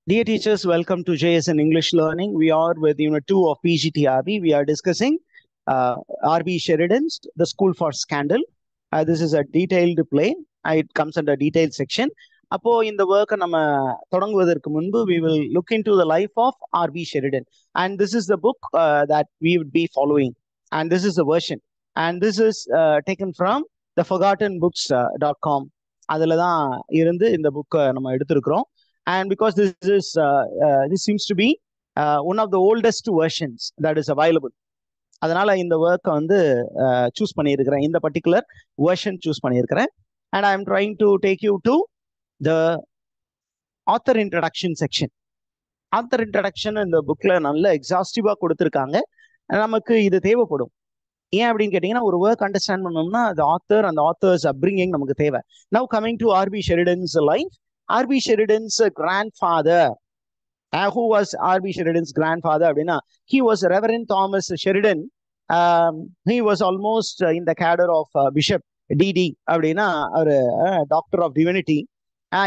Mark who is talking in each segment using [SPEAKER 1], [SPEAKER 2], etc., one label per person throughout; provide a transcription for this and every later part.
[SPEAKER 1] Dear teachers, welcome to JSN English Learning. We are with Unit 2 of PGTRB. We are discussing RB Sheridan's The School for Scandal. This is a detailed play. It comes under detailed section. அப்போ இந்த ஒர்க்கை நம்ம தொடங்குவதற்கு முன்பு we will look into the life of RB Sheridan. And this is the book that we would be following. And this is the version. And this is taken from theforgottenbooks.com. அதில் தான் இருந்து இந்த புக்கை நம்ம எடுத்திருக்கிறோம். And because this seems to be one of the oldest versions that is available. அதனால இந்த ஒர்க்கை வந்து சூஸ் பண்ணியிருக்கிறேன். இந்த பர்டிகுலர் வெர்ஷன் சூஸ் பண்ணியிருக்கிறேன். And I am trying to take you to the author introduction section. Author introduction இந்த புக்ல நல்ல எக்ஸாஸ்டிவா கொடுத்துருக்காங்க. நமக்கு இது தேவைப்படும். ஏன் அப்படின்னு கேட்டீங்கன்னா ஒரு ஒர்க் அண்டர்ஸ்டாண்ட் பண்ணோம்னா அந்த ஆத்தர் அந்த ஆத்தர்ஸ் அப்ரிங்கிங் நமக்கு தேவை. Now coming to RB Sheridan's life. RB Sheridan's grandfather. Who was RB Sheridan's grandfather? He was Reverend Thomas Sheridan. He was almost in the cadre of Bishop D.D. Doctor of Divinity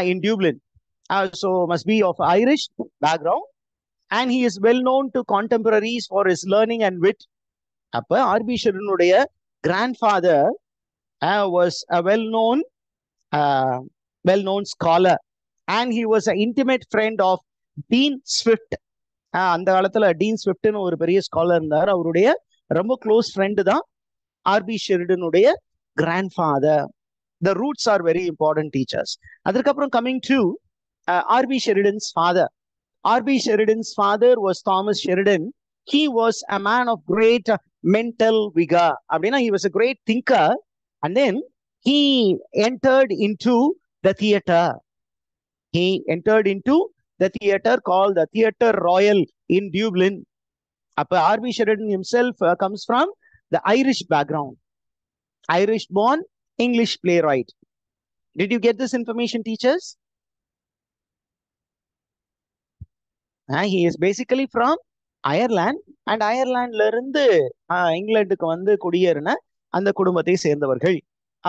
[SPEAKER 1] in Dublin. So must be of Irish background. And he is well known to contemporaries for his learning and wit. RB Sheridanuடைய grandfather was a well-known scholar. And he was an intimate friend of Dean Swift. அந்த காலத்துல dean ஸ்விஃப்ட்னு ஒரு பெரிய scholar இருந்தார். அவருடைய ரொம்ப close friend தான் R B ஷெரிடனுடைய grandfather. The roots are very important teachers. அதுக்கப்புறம் coming to R B Sheridan's father. R B Sheridan's father was Thomas Sheridan. He was a man of great mental vigor. He was a great thinker. And then he entered into the theater. He entered into the theater called the Theatre Royal in Dublin. RB Sheridan himself comes from the Irish background. Irish born, English playwright. Did you get this information, teachers? He is basically from Ireland. And Irelandல இருந்து இங்கிலாந்துக்கு வந்து குடியேறின அந்த குடும்பத்தை சேர்ந்தவர்கள்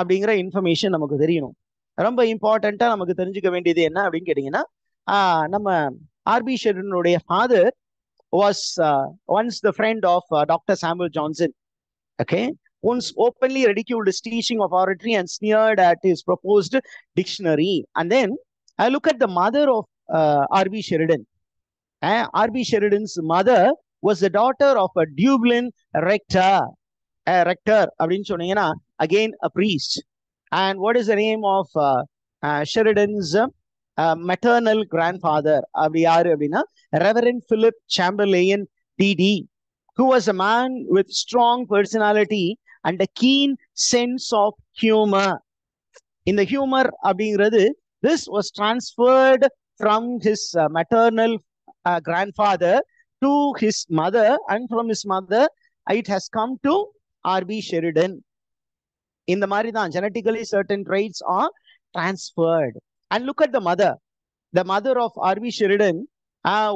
[SPEAKER 1] அப்படிங்கிற information நமக்கு தெரியணும். ரொம்ப இம்பார்ட்டண்டா நமக்கு தெரிஞ்சுக்க வேண்டியது என்ன அப்படின்னு கேட்டீங்கன்னா நம்ம ஆர்பி ஷெரிடனுடைய father was once the friend of doctor Samuel Johnson. Okay, once openly ridiculed his teaching of oratory and sneered at his proposed dictionary. And then I look at the mother of RB Sheridan. RB Sheridan's mother was the daughter of a Dublin rector. Rector அப்படின்னு சொன்னீங்கன்னா again a priest. And what is the name of Sheridan's maternal grandfather? Reverend Philip Chamberlain D.D., who was a man with strong personality and a keen sense of humor. In the humor, this was transferred from his maternal grandfather to his mother, and from his mother, it has come to RB Sheridan. In the Maridan, genetically certain traits are transferred. And look at the mother. The mother of RB Sheridan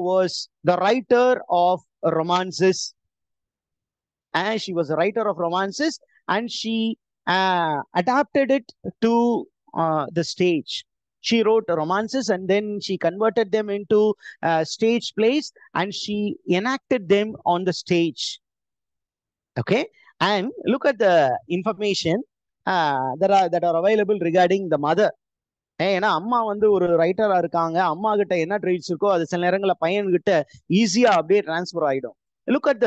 [SPEAKER 1] was the writer of romances. And she was a writer of romances, and she adapted it to the stage. She wrote romances and then she converted them into stage plays, and she enacted them on the stage. Okay, and look at the information that are available regarding the mother. ஏன்னா அம்மா வந்து ஒரு ரைட்டரா இருக்காங்க, அம்மா கிட்ட என்ன treats இருக்கோ அது சில நேரங்களில் பையன்கிட்ட ஈஸியா அப்படியே டிரான்ஸ்ஃபர் ஆயிடும். Look at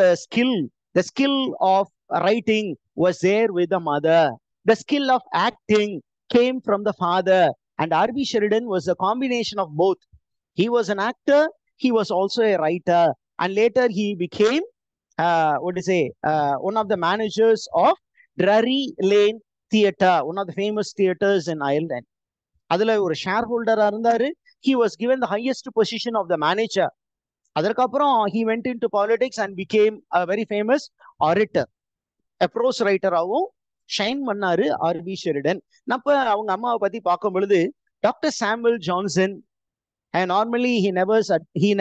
[SPEAKER 1] the skill of writing was there with the mother. The skill of acting came from the father. And RB Sheridan was a combination of both. He was an actor, he was also a writer, and later he became one of the managers of Drury Lane Theatre, one of the famous theaters in Ireland. அதுல ஒரு share ஹோல்டரா இருந்தாரு. He was given the highest position of the manager. அதற்கப்புறம் he went into politics and became a very famous orator. A prose writer-ஆவும் shine பண்ணாரு R B Sheridan. அப்ப அவங்க அம்மாவை பத்தி பார்க்கும் பொழுது doctor Samuel Johnson, and normally he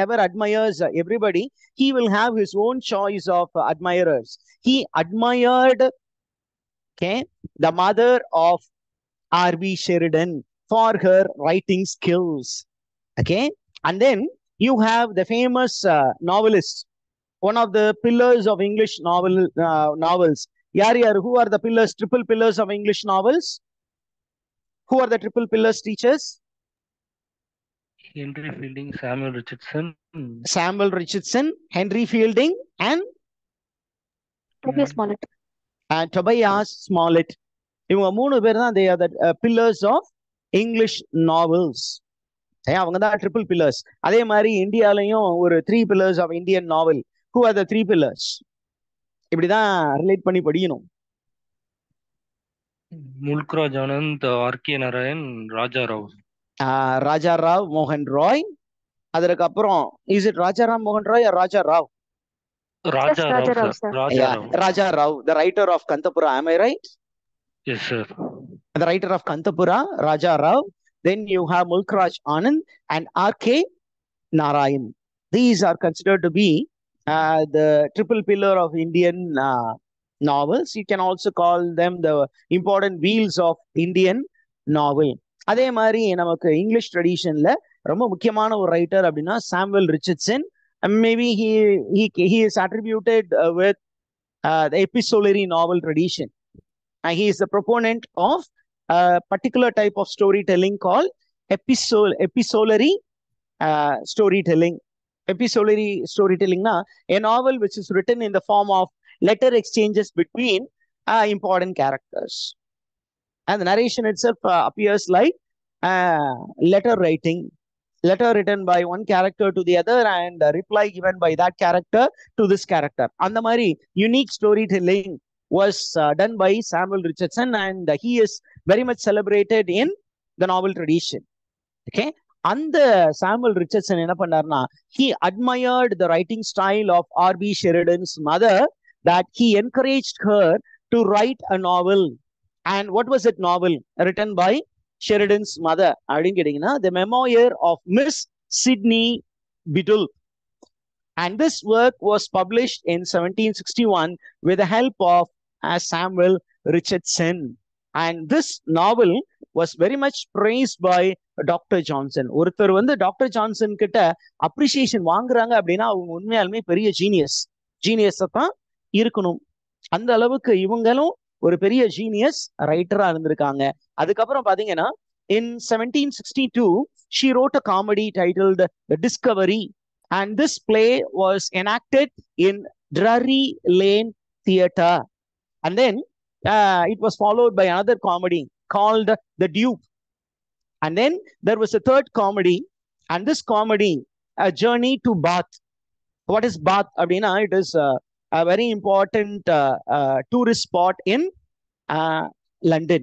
[SPEAKER 1] never admires everybody. He will have his own choice of admirers. He admired the mother of RB Sheridan for her writing skills. Okay, and then you have the famous novelist, one of the pillars of English novels. Who are the pillars, triple pillars of English novels? Who are the triple pillars, teachers?
[SPEAKER 2] Henry Fielding, Samuel Richardson,
[SPEAKER 1] Samuel Richardson, Henry Fielding, and
[SPEAKER 3] Tobias
[SPEAKER 2] and
[SPEAKER 3] Smollett.
[SPEAKER 1] Tobias Smollett. இவங்க 3 பேர் தான் they are the pillars of English novels. அவங்க தான் triple pillars. அதே மாதிரி இந்தியாலையும் ஒரு 3 pillars of Indian novel. Who are the 3 pillars? இப்படிதான் relate பண்ணி படிக்கணும்.
[SPEAKER 2] Mulkraj Anand, R.K. Narayan, Raja Rao.
[SPEAKER 1] ராஜா ராவ் மோகன் ராய். அதற்கு அப்புறம் இஸ் இட் ராஜா ராம் மோகன் Rai or Raja Rao?
[SPEAKER 2] Raja Rao,
[SPEAKER 3] Raja Rao,
[SPEAKER 2] sir.
[SPEAKER 3] sir.
[SPEAKER 2] Raja
[SPEAKER 1] Yeah,
[SPEAKER 2] Rao.
[SPEAKER 1] Raja Rao, the writer of Kantapura. Am I right?
[SPEAKER 2] Yes, sir.
[SPEAKER 1] The writer of Kantapura, Raja Rao. Then you have Mulkraj Anand and R.K. Narayan. These are considered to be the triple pillar of Indian novels. You can also call them the important wheels of Indian novel. அதே மாதிரி நமக்கு English ட்ரெடிஷன்ல ரொம்ப முக்கியமான ஒரு writer அப்படின்னா Samuel Richardson. Maybe he is attributed with the epistolary novel tradition. He is the proponent of a particular type of storytelling called epistolary storytelling. Epistolary storytelling na a novel which is written in the form of letter exchanges between important characters, and the narration itself appears like letter writing, letter written by one character to the other and a reply given by that character to this character. அந்த மாதிரி unique storytelling was done by Samuel Richardson, and he is very much celebrated in the novel tradition. Okay, அந்த Samuel Richardson என்ன பண்ணார்னா, he admired the writing style of R.B. Sheridan's mother, that he encouraged her to write a novel. And what was that novel written by Sheridan's mother? அப்படின்னு கேட்டீங்கன்னா, the memoir of Miss Sydney Biddulph. And this work was published in 1761 with the help of Samuel Richardson. And this novel was very much praised by doctor Johnson. ஒருத்தர் வந்து doctor Johnson கிட்ட appreciation வாங்குறாங்க அப்படின்னா அவங்க உண்மையாலுமே பெரிய ஜீனியஸை தான் இருக்கணும். அந்த அளவுக்கு இவங்களும் ஒரு பெரிய ஜீனியஸ் ரைட்டரா இருந்திருக்காங்க. அதுக்கப்புறம் பாத்தீங்கன்னா in 1762 she wrote a comedy titled The Discovery, and this play was enacted in Drury Lane Theatre, and then it was followed by another comedy called The Dupe. And then there was a third comedy, and this comedy, A Journey to Bath. What is Bath? Abdina, it is a very important tourist spot in London.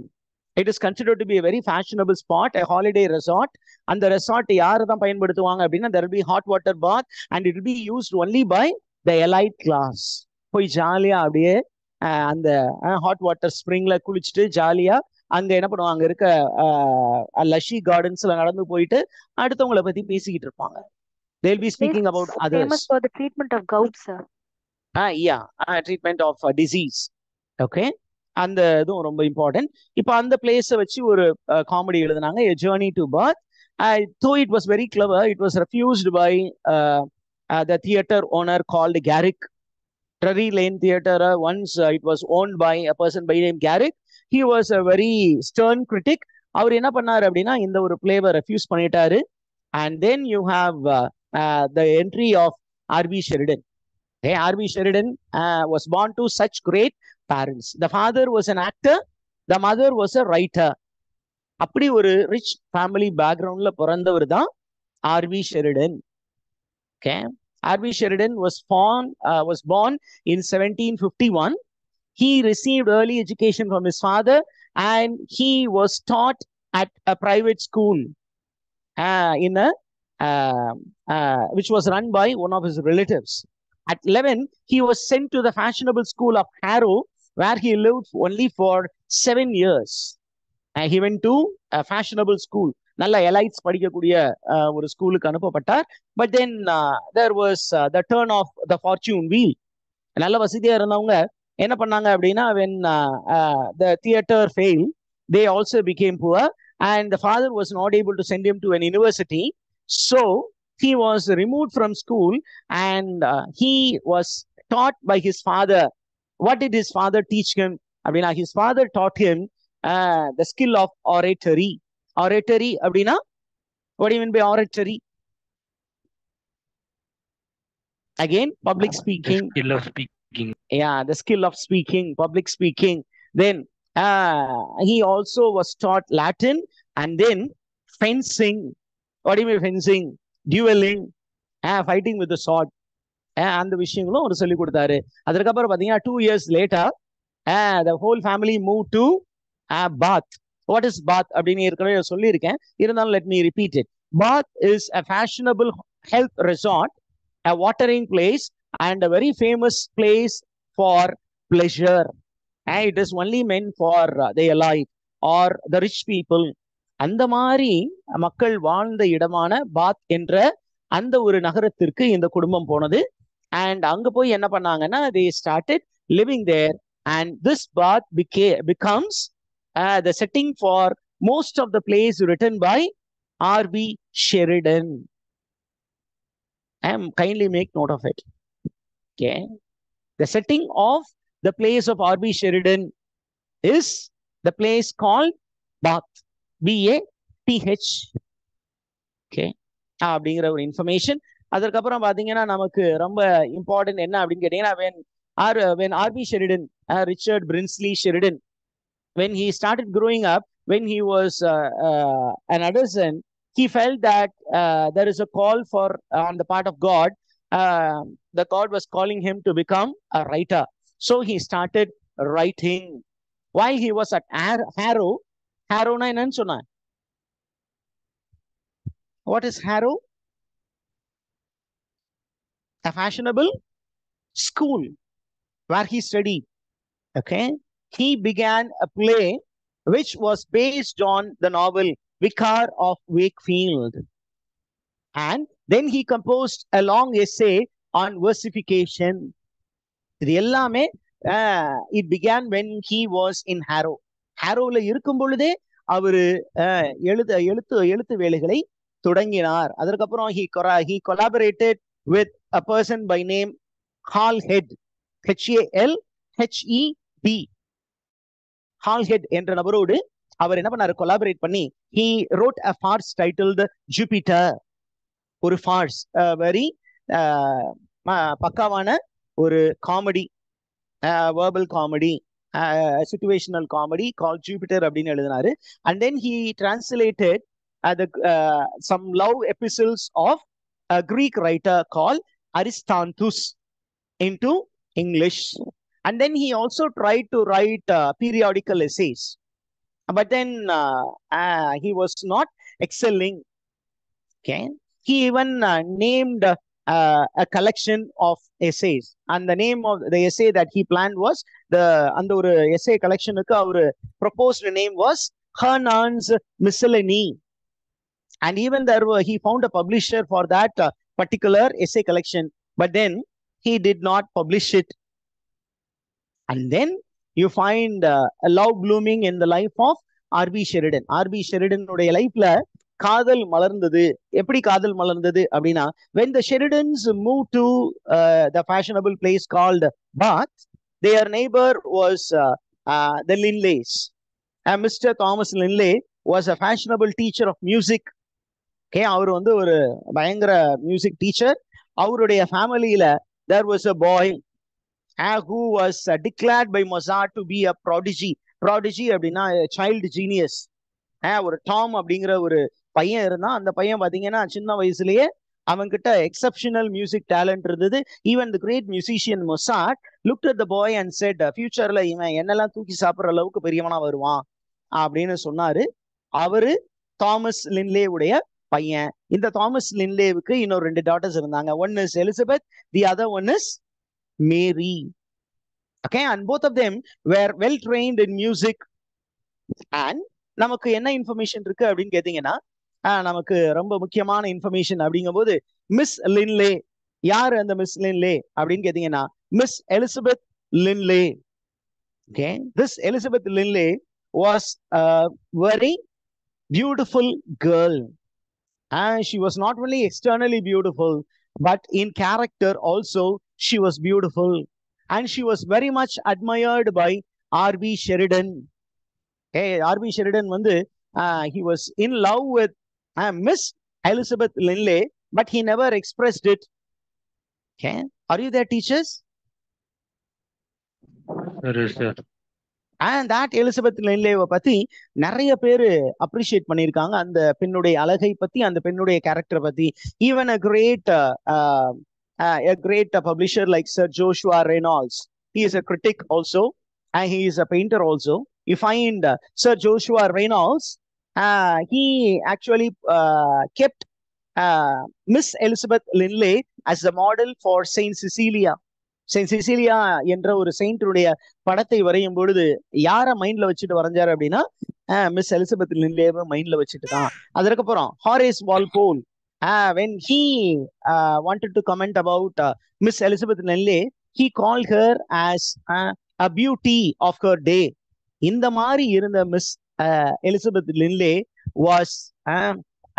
[SPEAKER 1] It is considered to be a very fashionable spot, a holiday resort. And the resort, there will be hot water bath, and it will be used only by the elite class. போய் ஜாலியா அப்படியே அந்த hot water ஸ்ப்ரிங்ல குளிச்சுட்டு ஜாலியா அங்க என்ன பண்ணுவாங்க, அங்க இருக்க லஷி கார்டன்ஸ்ல நடந்து போயிட்டு அடுத்தவங்களை பத்தி பேசிக்கிட்டு இருப்பாங்க. They'll be speaking about others.
[SPEAKER 3] Famous for the treatment of gout, sir.
[SPEAKER 1] Treatment of disease. Okay, அந்த இதுவும் ரொம்ப இம்பார்ட்டன்ட். இப்போ அந்த பிளேஸை வச்சு ஒரு காமெடி எழுதினாங்க, A Journey to Bath. Though it was very clever, it was refused by the theater owner called Garrick. Drury Lane Theatre, once it was owned by a person by name Garrick. He was a very stern critic. அவர் என்ன பண்ணாரு அப்படின்னா இந்த ஒரு பிளேவை refuse பண்ணிட்டாரு. And then you have the entry of R.B. Sheridan. Okay, R.B. Sheridan was born to such great parents. The father was an actor, the mother was a writer. அப்படி ஒரு rich family பேக்ரவுண்ட்ல பிறந்தவர் தான் R.B. Sheridan. Okay, R.B. Sheridan was born in 1751. He received early education from his father, and he was taught at a private school which was run by one of his relatives. At 11, he was sent to the fashionable school of Harrow, where he lived only for 7 years. He went to a fashionable school. நல்ல elites படிக்கக்கூடிய ஒரு ஸ்கூலுக்கு அனுப்பப்பட்டார். But then there was the turn of the fortune wheel. நல்ல வசதியா இருந்தவங்க என்ன பண்ணாங்க அப்படின்னா, when the theater failed, they also became poor, and the father was not able to send him to an university. So he was removed from school and he was taught by his father. What did his father teach him? அப்படின்னா his father taught him the skill of oratory. Oratory அப்படின்னா what do you mean by oratory? Again, public
[SPEAKER 2] The
[SPEAKER 1] speaking.
[SPEAKER 2] skill of speaking.
[SPEAKER 1] Yeah, the skill of speaking, public speaking. Then he also was taught Latin and then fencing. What do you mean fencing? Dueling, fighting with the sword. அந்த விஷயங்களும் ஒரு சொல்லி கொடுத்தாரு. அதுக்கப்புறம் பாத்தீங்கன்னா 2 years later the whole family moved to Bath. What is Bath அப்படின்னு ஏற்கனவே சொல்லியிருக்கேன், இருந்தாலும் let me repeat it. Bath is a fashionable health resort, a watering place and a very famous place for pleasure. It is only meant for the elite or the rich people. அந்த மாதிரி மக்கள் வாழ்ந்த இடமான பாத் என்ற அந்த ஒரு நகரத்திற்கு இந்த குடும்பம் போனது. அண்ட் அங்க போய் என்ன பண்ணாங்கன்னா they started living there and this bath becomes the setting for most of the plays written by R.B. Sheridan. Kindly make note of it. Okay, the setting of the plays of R.B. Sheridan is the place called Bath. B-A-T-H. Okay, அப்படிங்கிற ஒரு information. அதற்கப்புறம் பாத்தீங்கன்னா நமக்கு ரொம்ப important என்ன அப்படின்னு கேட்டீங்கன்னா when R.B. Sheridan, Richard Brinsley Sheridan, when he started growing up, when he was an adolescent, he felt that there is a call for on the part of God. The God was calling him to become a writer. So he started writing. While he was at Harrow, Harrowna என்னன்னு சொன்னா? What is Harrow? A fashionable school where he studied. Okay, he began a play which was based on the novel Vicar of Wakefield. And then he composed a long essay on versification. இது எல்லாமே it began when he was in Harrow. Harrowல இருக்கும் பொழுதே அவரு எழுத்து வேலைகளை தொடங்கினார். அதற்கப்புறம் he collaborated with a person by name Halhed, Halhed. Halhed என்ற நபரோடு அவர் என்ன பண்ணாரு, கொலாபரேட் பண்ணி he wrote a farce titled Jupiter. ஒரு farce, very பக்காவான ஒரு comedy, verbal comedy, situational comedy called Jupiter அப்படின்னு எழுதினாரு. And then he translated some love epistles of a Greek writer called Aristarchus into English. And then he also tried to write periodical essays. But then he was not excelling. Okay, he even named a collection of essays, and the name of the essay that he planned was அந்த ஒரு essay collectionக்கு our proposed name was Hernan's Miscellany. And even he found a publisher for that particular essay collection, but then he did not publish it. And then you find a love blooming in the life of R.B. Sheridan. R.B. Sheridan உடைய லைஃப்ல காதல் மலர்ந்தது. எப்படி காதல் மலர்ந்தது அப்படின்னா, when the Sheridans moved to the fashionable place called Bath, their neighbor was the Linleys. Mr. Thomas Linley was a fashionable teacher of music. Okay, அவர் வந்து ஒரு பயங்கர மியூசிக் டீச்சர். அவருடைய ஃபேமிலியில there was a boy who was declared by Mozart to be a prodigy. Prodigy அப்படின்னா child genius. ஒரு Tom அப்படிங்கிற ஒரு பையன் இருந்தான். அந்த பையன் பாத்தீங்கன்னா சின்ன வயசுலயே அவன்கிட்ட எக்ஸப்ஷனல் மியூசிக் டேலண்ட் இருந்தது. Even the great musician Mozart looked at the boy and said, ஃபியூச்சர்ல இவன் என்னெல்லாம் தூக்கி சாப்பிடுற அளவுக்கு பெரியவனா வருவான் அப்படின்னு சொன்னாரு. அவரு தாமஸ் லின்லே உடைய பையன். இந்த தாமஸ் லின்லேவுக்கு இன்னொரு 2 டாட்டர்ஸ் இருந்தாங்க. One is Elizabeth, the other one is Mary. Okay, and both of them were well trained in music. And நமக்கு என்ன இன்ஃபர்மேஷன் இருக்கு அப்படின்னு கேட்டீங்கன்னா, நமக்கு ரொம்ப முக்கியமான இன்ஃபர்மேஷன் அப்படிங்கும்போது மிஸ் லின்லே. யார் அந்த மிஸ் லின்லே அப்படின்னு கேட்டீங்கன்னா, Miss Elizabeth Linley. Okay, this Elizabeth Linley was a very beautiful girl. And she was not only externally beautiful, but in character also, she was beautiful. And she was very much admired by R.B. Sheridan. Hey, R.B. Sheridan, he was in love with Miss Elizabeth Linley, but he never expressed it. Okay, are you there, teachers?
[SPEAKER 2] சரி sir.
[SPEAKER 1] And that Elizabeth லின்லேவை பத்தி நிறைய பேர் appreciate பண்ணியிருக்காங்க. அந்த பெண்ணுடைய அழகை பத்தி, அந்த பெண்ணுடைய கேரக்டரை பத்தி. Even a great publisher like Sir Joshua Reynolds, he is a critic also and he is a painter also. You find Sir Joshua Reynolds, he actually kept Miss Elizabeth Linley as the model for Saint Cecilia. Saint Cecilia என்ற ஒரு செயின்டுடைய படத்தை வரையும் பொழுது யார மைண்ட்ல வச்சுட்டு வரைஞ்சாரு அப்படின்னா miss Elizabeth லின்லேவை மைண்ட்ல வச்சுட்டு தான். அதுக்கப்புறம் ஹாரேஸ் Walpole, when he wanted to comment about Miss Elizabeth Linley, he called her as a beauty of her day. இந்த மாதிரி இருந்த Miss Elizabeth Linley was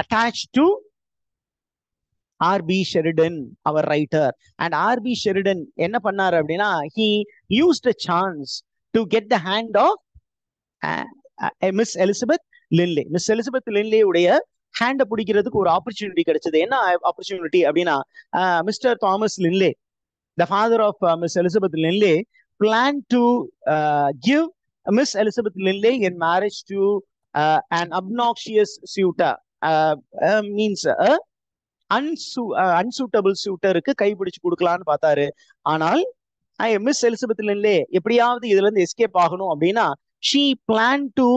[SPEAKER 1] attached to R.B. Sheridan, our writer. And R.B. Sheridan என்ன பண்ணாரு அப்படின்னா, he used a chance to get the hand of Miss Elizabeth Linley. Miss Elizabeth Linley உடைய ஹேண்ட பிடிக்கிறதுக்கு ஒரு opportunity கிடைச்சது. என்ன ஆப்பர்ச்சுனிட்டி அப்படின்னா, Mister Thomas Linley, the father of Miss Elizabeth Linley, planned to give Miss Elizabeth Linley in marriage to an obnoxious suitor, means unsuitable சூட்டருக்கு கைப்பிடிச்சு கொடுக்கலான்னு பார்த்தாரு. ஆனால் மிஸ் எலிசபெத் லின்லே எப்படியாவது இதுல இருந்து எஸ்கேப் ஆகணும் அப்படின்னா, she planned to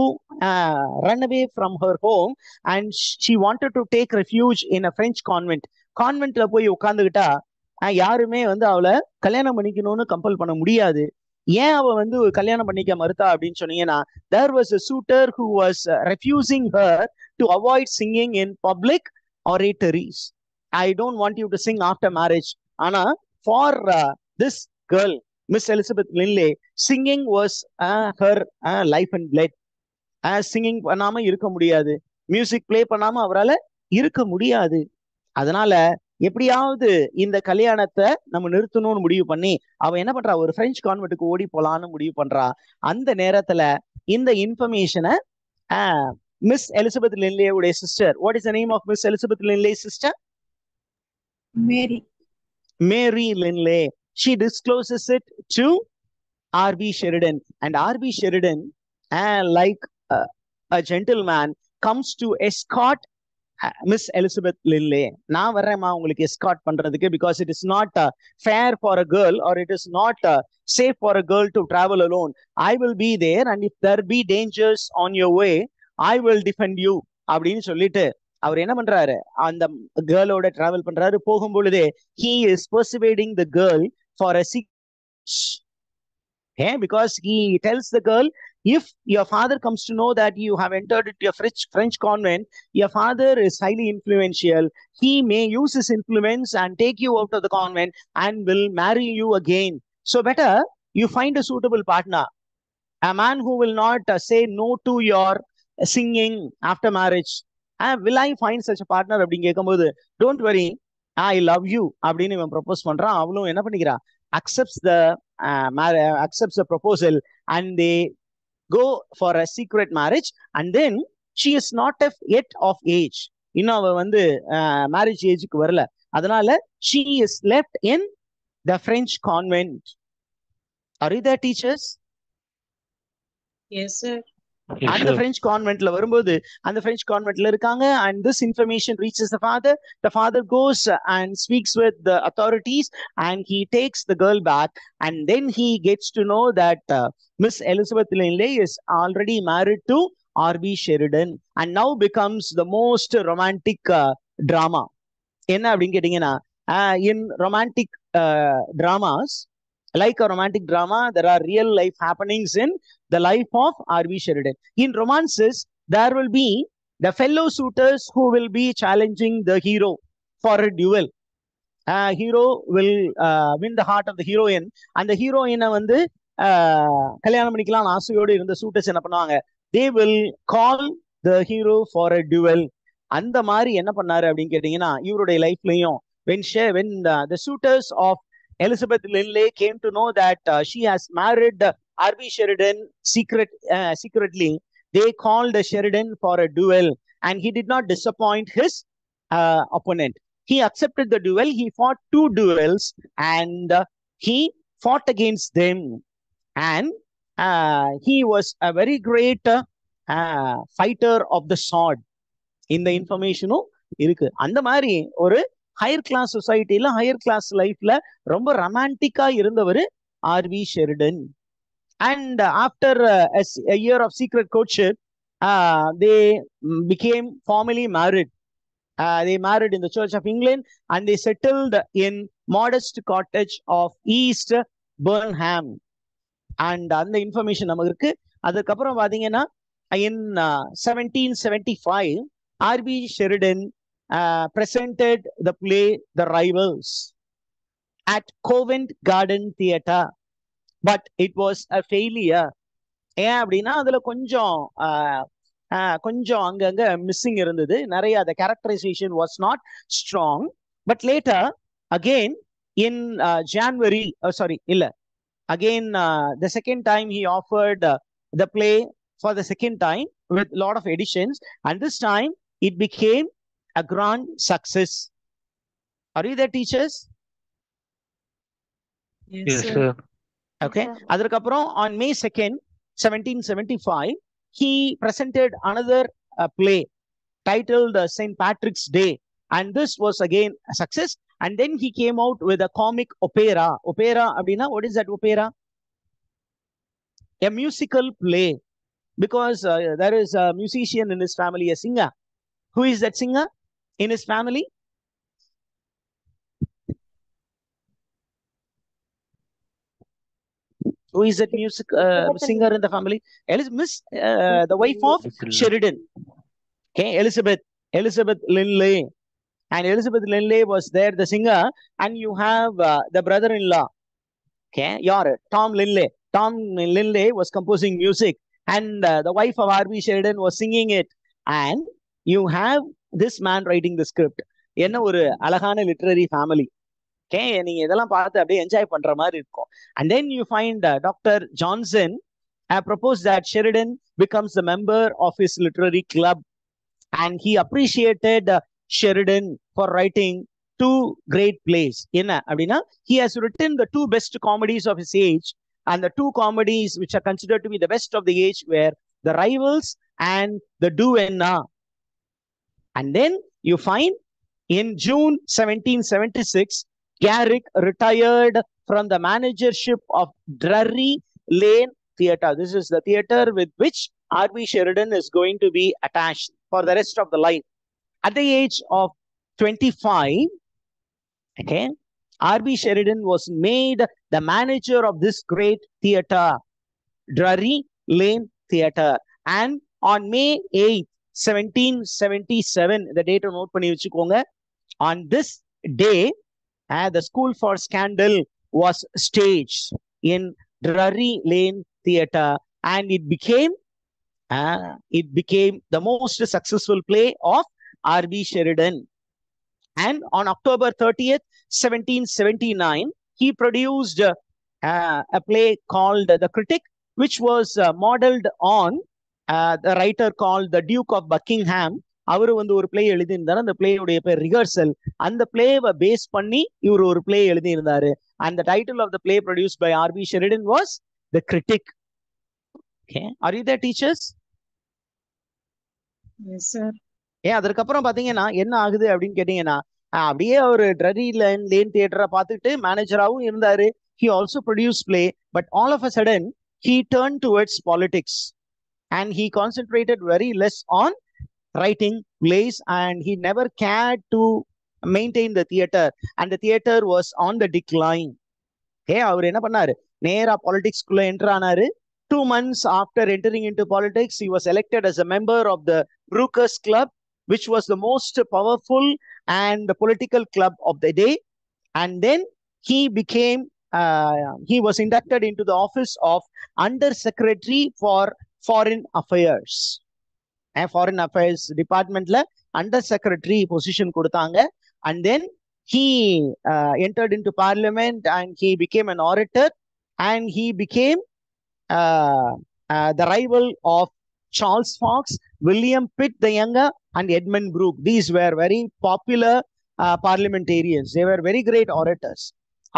[SPEAKER 1] run away from her home and she wanted to take refuge in a French convent. கான்வென்ட்ல போய் உட்கார்ந்துகிட்டா யாருமே அவளை கல்யாணம் பண்ணிக்கணும்னு கம்பல் பண்ண முடியாது. ஏன் அவ கல்யாணம் பண்ணிக்க மறுத்தா அப்படின்னு சொன்னீங்கன்னா, there was a suitor who was refusing her to avoid singing in public oratories. I don't want you to sing after marriage. Ana for this girl, Miss Elizabeth Linley, singing was her life and blood. Singing பண்ணாம இருக்க முடியாது, music play பண்ணாம அவரால் இருக்க முடியாது. அதனால எப்படியாவது இந்த கல்யாணத்தை நம்ம நிறுத்தணும்னு முடிவு பண்ணி அவ என்ன பண்றா, ஒரு பிரெஞ்சு கான்வென்ட்டுக்கு ஓடி போலான்னு முடிவு பண்றா. அந்த நேரத்துல இந்த இன்ஃபர்மேஷனை Miss Elizabeth Linley உடைய sister, what is the name of Miss Elizabeth Linley's sister? Mary Linley. She discloses it to R.B. Sheridan, and R.B. Sheridan, like a gentleman, comes to escort Miss Elizabeth Linley. நான் வர்றேம்மா உங்களுக்கு escort பண்றதுக்கு, because it is not fair for a girl, or it is not safe for a girl to travel alone. I will be there, and if there be dangers on your way, I will defend you அப்படின்னு சொல்லிட்டு அவர் என்ன பண்றாரு, அந்த கேர்ளோட travel பண்றாரு. போகும் பொழுதே he is persuading the girl for a because he tells the girl, if your father comes to know that you have entered into a French convent, your father is highly influential. He may use his influence and take you out of the convent and will marry you again. So better you find a suitable partner, a man who will not say no to your singing after marriage. Will I find such a partner அப்படின்னு கேட்கும்போது, don't worry, I love you அப்படின்னு இவன் propose பண்றான். அவளும் என்ன பண்ணிக்கிறா, accepts the proposal, and they go for a secret marriage. And then she is not yet of age. இன்னும் அவ marriage ஏஜுக்கு வரல. அதனால she is left in the French convent. Are you there, teachers?
[SPEAKER 4] Yes, sir.
[SPEAKER 1] அந்த French கான்வென்ட்ல வரும்போது அந்த French கான்வென்ட்ல இருக்காங்க. and this information reaches the father goes and speaks with the authorities, and he takes the girl back, and then he gets to know that Miss Elizabeth Linley is already married to R.B. Sheridan, and now becomes the most romantic drama. என்ன அப்படின்னு கேட்டீங்கன்னா, in romantic dramas, like a romantic drama, there are real life happenings in the life of R.B. Sheridan. In romances, there will be the fellow suitors who will be challenging the hero for a duel. Hero will win the heart of the heroine, and the heroine கல்யாணம் பண்ணிக்கலாம் ஆசையோடு இருந்த சூட்டர்ஸ் என்ன பண்ணுவாங்க, they will call the hero for a duel. அந்த மாதிரி என்ன பண்ணாரு அப்படின்னு கேட்டீங்கன்னா இவருடைய லைஃப்லயும் when the suitors of Elizabeth Linley came to know that she has married R.B. Sheridan secretly, they called Sheridan for a duel, and he did not disappoint his opponent. He accepted the duel. He fought 2 duels, and he fought against them. And he was a very great fighter of the sword. இந்த இன்ஃபர்மேஷனும் இருக்கு. அந்த மாதிரி ஒரு higher class சொசைட்டில higher class லைஃப்ல ரொம்ப ரொமான்டிக்கா இருந்தவர் RV Sheridan. And after a year of secret courtship, they became formally married. They married in the Church of England, and they settled in modest cottage of East Burnham. And அந்த information நமக்கு இருக்கு. அதுக்கப்புறம் பாத்தீங்கன்னா in 1775 R.B. Sheridan presented the play The Rivals at Covent Garden Theatre, but it was a failure. ஏன் அப்படின்னா அதுல கொஞ்சம் அங்கங்க மிஸ்ஸிங் இருந்தது நிறைய. the characterization was not strong, but later again in January the second time he offered the play for the second time with a lot of editions, and this time it became a grand success. Are you there, teachers?
[SPEAKER 2] Yes, sir.
[SPEAKER 1] Okay.
[SPEAKER 3] Yes, sir.
[SPEAKER 1] Adukaprom on May 2nd, 1775, he presented another play titled St. Patrick's Day, and this was again a success. And then he came out with a comic opera. Opera abdina, what is that opera? A musical play, because there is a musician in his family, a singer. Who is that singer in his family? Who is that music singer in the family? The wife of Sheridan. Okay, Elizabeth Linley. And Elizabeth Linley was there, the singer, and you have the brother-in-law. Okay, Tom Linley. Tom Linley was composing music, and the wife of R.B. Sheridan was singing it. And you have this man writing the script. என்ன ஒரு அழகான literary family. Okay, நீங்க இதெல்லாம் பார்த்து அப்படியே enjoy பண்ற மாதிரி இருக்கும். And then you find Dr. Johnson proposed that Sheridan becomes a member of his literary club, and he appreciated Sheridan for writing 2 great plays. என்ன அப்படின்னா, he has written the 2 best comedies of his age, and the 2 comedies which are considered to be the best of the age were The Rivals and The Duenna. And then you find in June 1776, Garrick retired from the managership of Drury Lane Theatre. This is the theatre with which R.B. Sheridan is going to be attached for the rest of the life. At the age of 25, okay, R.B. Sheridan was made the manager of this great theatre, Drury Lane Theatre. And on May 8th, 1777, the date note பண்ணி வச்சுக்கோங்க. On this day, the School for Scandal was staged in Drury Lane Theatre, and it became the most successful play of R.B. Sheridan. And on October 30th, 1779, he produced a play called The Critic, which was modeled on the writer called the Duke of Buckingham. அவரு வந்து ஒரு play எழுதியிருந்தாரு. அந்த பிளேயுடைய பேர் rehearsal. அந்த பிளேவை base பண்ணி இவர் ஒரு play எழுதியிருந்தாரு. And the title of the play produced by R.B. Sheridan was The Critic. Okay, are you there, teachers?
[SPEAKER 4] Yes, sir.
[SPEAKER 1] அதற்கப்புறம் பாத்தீங்கன்னா என்ன ஆகுது அப்படின்னு கேட்டீங்கன்னா, அப்படியே ஒரு ட்ரரி லேன் தியேட்டரை பார்த்துட்டு மேனேஜராகவும் இருந்தாரு. He also produced play, but all of a sudden he turned towards politics, and he concentrated very less on writing plays, and he never cared to maintain the theater, and the theater was on the decline. அவர் என்ன பண்ணாரு, நேரா பாலிடிக்ஸ்குள்ள enter ஆனாரு. 2 months after entering into politics, he was elected as a member of the Brooker's Club, which was the most powerful and the political club of the day. And then he was inducted into the office of Under Secretary for Foreign Affairs. Foreign Affairs Departmentல under secretary position கொடுத்தாங்க. And then he entered into parliament and he became an orator and he became the rival of Charles Fox, William Pitt the Younger, and Edmund Burke. These were very popular parliamentarians. They were very great orators.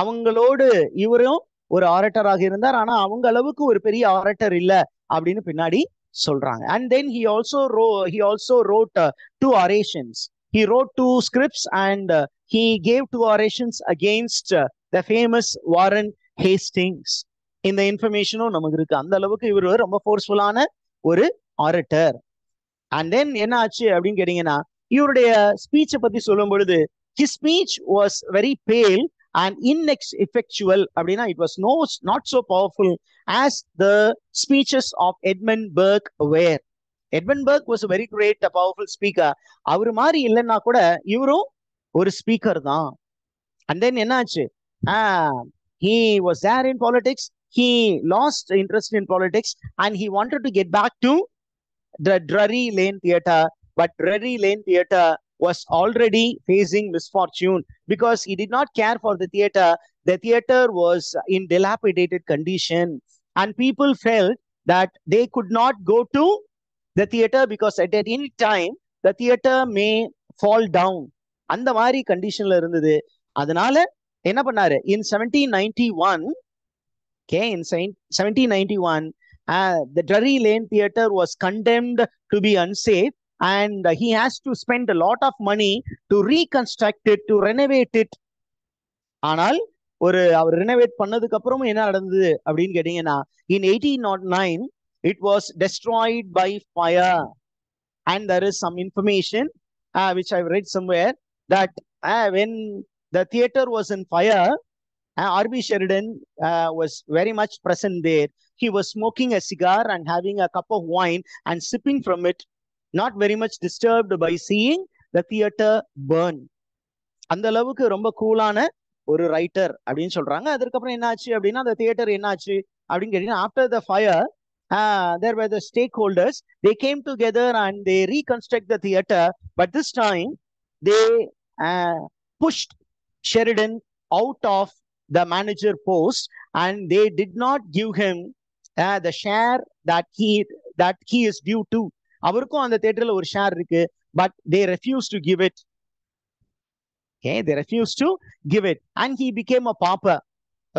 [SPEAKER 1] அவங்களோடு இவரும் ஒரு ஆரட்டராக இருந்தார். ஆனா அவங்க அளவுக்கு ஒரு பெரிய ஆரட்டர் இல்ல அப்படின்னு பின்னாடி சொல்றாங்க. And then he also wrote 2 orations. He wrote 2 scripts and he gave 2 orations against the famous Warren Hastings. இந்த இன்ஃபர்மேஷனும் நமக்கு இருக்கு. அந்த அளவுக்கு இவர் ரொம்ப ஃபோர்ஸ்ஃபுல்லான ஒரு ஆரட்டர். அண்ட் தென் என்ன ஆச்சு அப்படின்னு கேட்டீங்கன்னா, இவருடைய ஸ்பீச்சை பத்தி சொல்லும் பொழுது his speech was very pale and ineffectual அப்படின்னா it was not so powerful as the speeches of Edmund Burke were. Edmund Burke was a very great powerful speaker. அவரு மாதிரி இல்லைன்னா கூட இவரும் ஒரு ஸ்பீக்கர் தான். அண்ட் தென் என்னாச்சு, he was there in politics. He lost interest in politics and he wanted to get back to the Drury Lane Theatre, but Drury Lane Theatre was already facing misfortune because he did not care for the theatre. The theatre was in dilapidated condition and people felt that they could not go to the theatre because at any time the theatre may fall down. அந்த மாதிரி கண்டிஷன்ல இருந்தது. அதனால என்ன பண்ணாரு, in 1791, okay, in 1791 the Drury Lane Theatre was condemned to be unsafe and he has to spend a lot of money to reconstruct it, to renovate it. ஆனால் அவர் renovate பண்ணதுக்கு அப்புறமும் என்ன நடந்தது அப்படின்னு கேட்டீங்கன்னா, in 1809 it was destroyed by fire. And there is some information which I've read somewhere that when the theater was in fire, R.B. Sheridan was very much present there. He was smoking a cigar and having a cup of wine and sipping from it, not very much disturbed by seeing the theater burn. அந்த அளவுக்கு ரொம்ப கூலான ஒரு writer அப்படின்னு சொல்றாங்க. அதுக்கப்புறம் என்னாச்சு அப்படின்னா, அந்த தியேட்டர் என்னாச்சு அப்படின்னு கேட்டீங்கன்னா, after the fire there were the stakeholders. They came together and they reconstruct the theater, but this time they pushed Sheridan out of the manager post and they did not give him the share that he is due to. அவருக்கும் அந்த தியேட்டர்ல ஒரு share இருக்கு, but they refused to give it. Okay, they refused to give it and he became a pauper.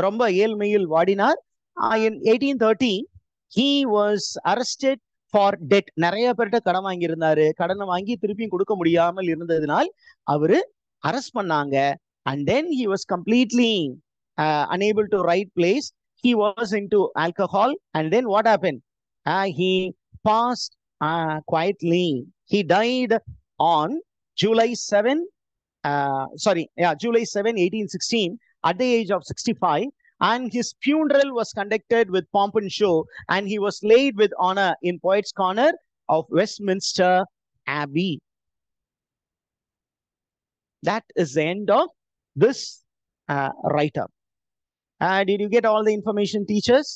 [SPEAKER 1] ரொம்ப ஏழ்மையில் வாடினார். In 1830 he was arrested for debt. நிறைய பேர்கிட்ட கடன் வாங்கி இருந்தாரு. கடனை வாங்கி திருப்பியும் கொடுக்க முடியாமல் இருந்ததினால் அவரு அரெஸ்ட் பண்ணாங்க. And then he was completely unable to write plays. He was into alcohol. And then what happened? He passed quietly. He died on July 7, 1816 at the age of 65. And his funeral was conducted with pomp and show. And he was laid with honor in Poets' Corner of Westminster Abbey. That is the end of this write-up. Did you get all the information, teachers?